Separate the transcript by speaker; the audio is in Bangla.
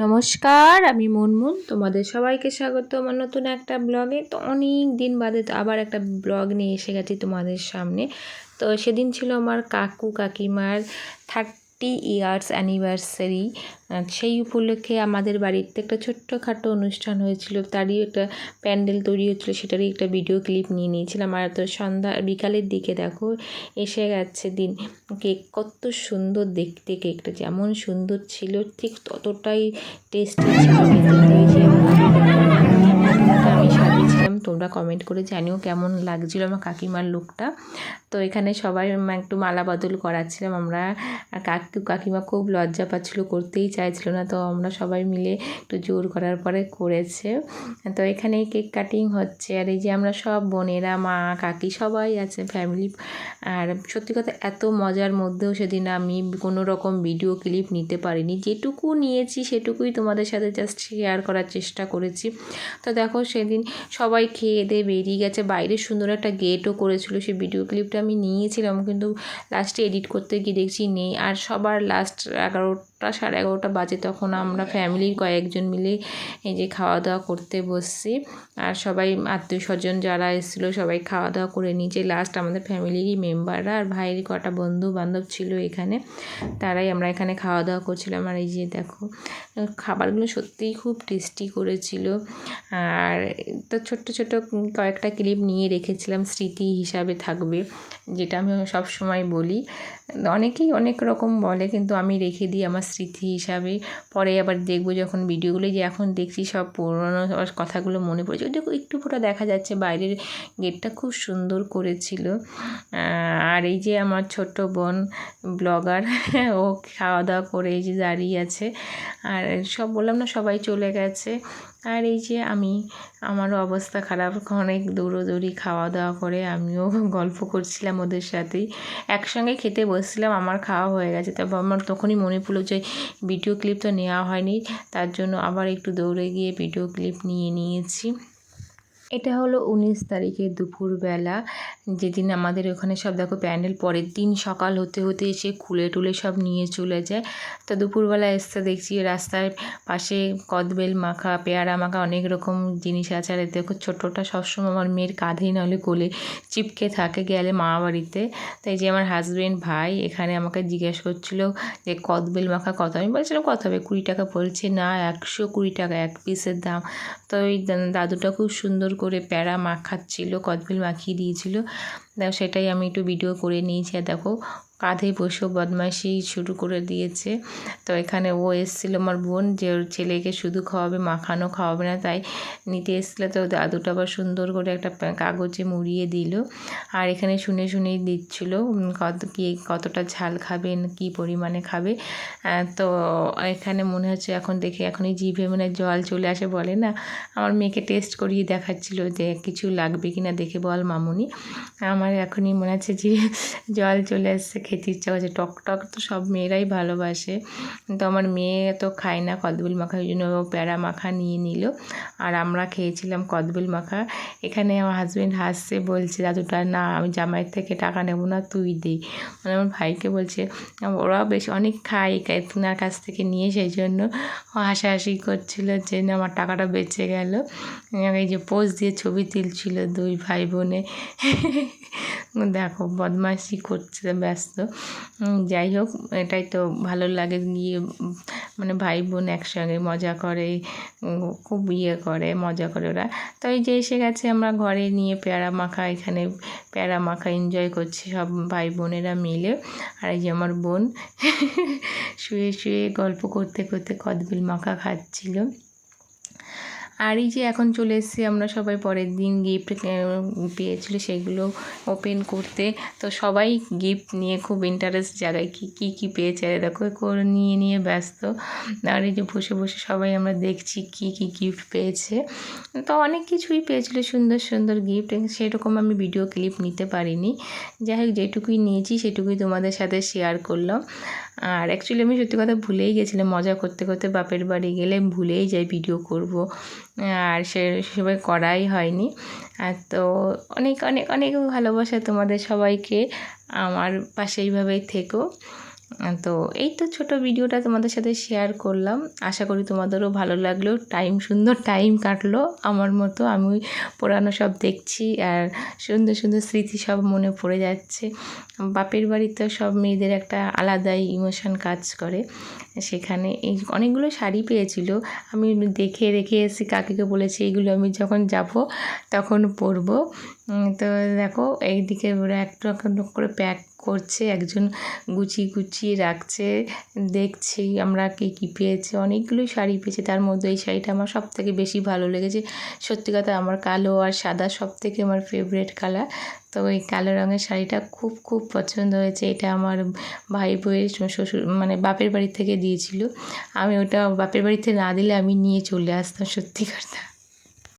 Speaker 1: নমস্কার, আমি মুনমুন। তোমাদের সবাইকে স্বাগত আমার নতুন একটা ব্লগে। তো অনেক দিন বাদে তো আবার একটা ব্লগ নিয়ে এসে গেছি তোমাদের সামনে। তো সেদিন ছিল আমার কাকু কাকিমার 30 ইয়ার্স অ্যানিভার্সারি। সেই উপলক্ষে আমাদের বাড়িতে একটা ছোট্টখাটো অনুষ্ঠান হয়েছিল, তারই একটা প্যান্ডেল তৈরি হচ্ছিলো, সেটারই একটা ভিডিও ক্লিপ নিয়ে নিয়েছিলাম। আর তো সন্ধ্যা বিকালের দিকে দেখো এসে গেছে দিন। কেক কত সুন্দর দেখতে, কেকটা যেমন সুন্দর ছিল ঠিক ততটাই টেস্টি ছিল খেতে। তো এই যে উঠোনটা আমি সাজিয়েছিলাম, তোমরা কমেন্ট করে জানিও কেমন লাগছিল আমার কাকিমার লুকটা। তো এখানে সবাই একটু মালা বদল করাচ্ছিলাম আমরা। কাকিমা খুব লজ্জা পাচ্ছিলো, করতেই চাইছিল না, তো আমরা সবাই মিলে একটু জোর করার পরে করেছে। তো এখানে কেক কাটিং হচ্ছে, আর এই যে আমরা সব বোনেরা, মা কাকি সবাই আছে ফ্যামিলি। আর সত্যি কথা এত মজার মধ্যেও সেদিন আমি কোনো রকম ভিডিও ক্লিপ নিতে পারিনি, যেটুকু নিয়েছি সেটুকুই তোমাদের সাথে জাস্ট শেয়ার করার চেষ্টা করেছি। তো দেখো সেদিন সবাই খেয়ে দিয়ে বেরিয়ে গেছে, বাইরে সুন্দর একটা গেটও করেছিল, সেই ভিডিও ক্লিপটা আমি নিয়েছিলাম, কিন্তু লাস্টে এডিট করতে গিয়ে দেখছি নেই। আর সবার লাস্ট 11টা 11:30 বাজে, তখন আমরা ফ্যামিলির কয়েকজন মিলে এই যে খাওয়া দাওয়া করতে বসছি। আর সবাই আত্মীয় স্বজন যারা এসেছিলো সবাই খাওয়া দাওয়া করে নিয়েছে। লাস্ট আমাদের ফ্যামিলিরই মেম্বাররা আর ভাইয়ের কটা বন্ধু বান্ধব ছিল এখানে, তারাই আমরা এখানে খাওয়া দাওয়া করছিলাম। আর এই যে দেখো খাবারগুলো সত্যিই খুব টেস্টি করেছিল। আর তো ছোট্ট ছোট্ট কয়েকটা ক্লিপ নিয়ে রেখেছিলাম, স্মৃতি হিসাবে থাকবে, যেটা আমি সব সময় বলি। অনেকেই অনেক রকম বলে, কিন্তু আমি রেখে দিই আমার স্মৃতি হিসাবে। পরে আবার দেখবো যখন ভিডিওগুলো, যে এখন দেখছি সব পুরোনো কথাগুলো মনে পড়ছে। ওই দেখো একটু ফোটা দেখা যাচ্ছে, বাইরের গেটটা খুব সুন্দর করেছিল। আর এই যে আমার ছোট বোন ব্লগার, ও খাওয়া দাওয়া করে এই যে দাঁড়িয়ে আছে। আর সব বললাম না, সবাই চলে গেছে। আর এই যে আমারও অবস্থা খারাপ, অনেক দৌড়োদৌড়ি খাওয়া দাওয়া করে আমিও গল্প করছিলাম ওদের সাথেই। একসঙ্গে খেতে বসছিলাম, আমার খাওয়া হয়ে গেছে, তারপর আমার তখনই মনে পড়লো যে ভিডিও ক্লিপ তো নেওয়া হয়নি, তার জন্য আবার একটু দৌড়ে গিয়ে ভিডিও ক্লিপ নিয়ে নিয়েছি। এটা হলো 19 তারিখে দুপুরবেলা, যেদিন আমাদের ওখানে সব দেখো প্যান্ডেল পরের দিন সকাল হতে হতে এসে খুলে টুলে সব নিয়ে চলে যায়। তো দুপুরবেলা এসে দেখছি রাস্তার পাশে কদবেল মাখা, পেয়ারা মাখা, অনেক রকম জিনিস আছে। আর দেখো ছোটোটা সবসময় আমার মেয়ের কাঁধে নাহলে কোলে চিপকে থাকে গেলে মা বাড়িতে। তাই যে আমার হাজব্যান্ড ভাই এখানে আমাকে জিজ্ঞেস করছিল যে কদবেল মাখা কত, আমি বলছিলাম কত হবে, 20 টাকা। বলছে না, 120 টাকা এক পিসের দাম। তো ওই দাদুটা খুব সুন্দর করে প্যারা মাখাচ্ছিল, কদবেল মাখিয়ে দিয়েছিল। দেখো সেটাই আমি একটু ভিডিও করে নিয়েছি। আর দেখো কাঁধে বসেও বদমাইশি শুরু করে দিয়েছে। তো এখানে ও এসেছিলো আমার বোন, যে ওর ছেলেকে শুধু খাওয়াবে, মাখানো খাওয়াবে না, তাই নিতে এসেছিলো। তো দাদুটা আবার সুন্দর করে একটা কাগজে মুড়িয়ে দিল। আর এখানে শুনে শুনেই দিচ্ছিলো কতটা ঝাল খাবে, কী পরিমাণে খাবে। তো এখানে মনে হচ্ছে এখন দেখে এখনই জিভে মানে জল চলে আসে, বলে না। আমার মেয়েকে টেস্ট করিয়ে দেখাচ্ছিল যে কিছু লাগবে কি না, দেখে বল মামুনি। আমার এখনই মনে হচ্ছে যে জল চলে আসছে, খেতে ইচ্ছা করছে। টক টক তো সব মেয়েরাই ভালোবাসে, তো আমার মেয়ে তো খায় না কদবেল মাখা, ওই জন্য ও প্যারা মাখা নিয়ে নিল। আর আমরা খেয়েছিলাম কদবেল মাখা। এখানে আমার হাজব্যান্ড হাসছে, বলছে দাদুটা, না আমি জামাইয়ের থেকে টাকা নেবো না, তুই দে। মানে আমার ভাইকে বলছে, ওরাও বেশ অনেক খায় তোমার কাছ থেকে নিয়ে, সেই জন্য ও হাসাহাসি করছিলো যে না আমার টাকাটা বেঁচে গেল। এই যে পোজ দিয়ে ছবি তুলছিল দুই ভাই বোনে। দেখো বদমাইশি করছে ব্যস্ত। যাই হোক, এটাই তো ভালো লাগে, গিয়ে মানে ভাই বোন একসঙ্গে মজা করে, খুব করে মজা করে ওরা। তো এই যে এসে গেছে আমরা ঘরে নিয়ে প্যারা মাখা, এখানে প্যারা মাখা এনজয় করছি সব ভাই বোনেরা মিলে। আর এই যে আমার বোন শুয়ে শুয়ে গল্প করতে করতে কদবেল মাখা খাচ্ছিল। আর এই যে এখন চলে এসেছি আমরা সবাই, পরের দিন গিফট পেয়েছিল সেগুলো ওপেন করতে। তো সবাই গিফট নিয়ে খুব ইন্টারেস্ট জায়গায় কী পেয়েছে দেখো করে নিয়ে ব্যস্ত। আর এই যে বসে বসে সবাই আমরা দেখছি কী গিফট পেয়েছে। তো অনেক কিছুই পেয়েছিল, সুন্দর সুন্দর গিফট, সেরকম আমি ভিডিও ক্লিপ নিতে পারিনি। যাই হোক যেটুকুই নিয়েছি সেটুকুই তোমাদের সাথে শেয়ার করলাম। আর অ্যাকচুয়ালি আমি সত্যি কথা ভুলেই গেছিলাম, মজা করতে করতে বাপের বাড়ি গেলে ভুলেই যাই ভিডিও করব, আর সেভাবে করাই হয়নি। আর তো অনেক অনেক অনেক ভালোবাসা তোমাদের সবাইকে, আমার পাশে এইভাবেই থেকো। তো এই তো ছোটো ভিডিওটা তোমাদের সাথে শেয়ার করলাম, আশা করি তোমাদেরও ভালো লাগলো। সুন্দর টাইম কাটলো আমার মতো, আমি পুরানো সব দেখছি আর সুন্দর সুন্দর স্মৃতি সব মনে পড়ে যাচ্ছে। বাপের বাড়িতে সব মেয়েদের একটা আলাদাই ইমোশন কাজ করে। সেখানে এই অনেকগুলো শাড়ি পেয়েছিল, আমি দেখে রেখে এসেছি, কাকিকে বলেছি এইগুলো আমি যখন যাব তখন পরবো। তো দেখো এইদিকে ওরা একটু করে প্যাক করছে, একজন গুছিয়ে রাখছে, দেখছি আমরা কী পেয়েছে। অনেকগুলোই শাড়ি পেয়েছে, তার মধ্যে এই শাড়িটা আমার সবথেকে বেশি ভালো লেগেছে। সত্যি কথা, আমার কালো আর সাদা সবথেকে আমার ফেভারিট কালার। তো এই কালো রঙের শাড়িটা খুব পছন্দ হয়েছে। এটা আমার ভাই বউয়ের শ্বশুর মানে বাপের বাড়ি থেকে দিয়েছিল। আমি ওটা বাপের বাড়িতে না দিলে আমি নিয়ে চলে আসতাম, সত্যি কথা।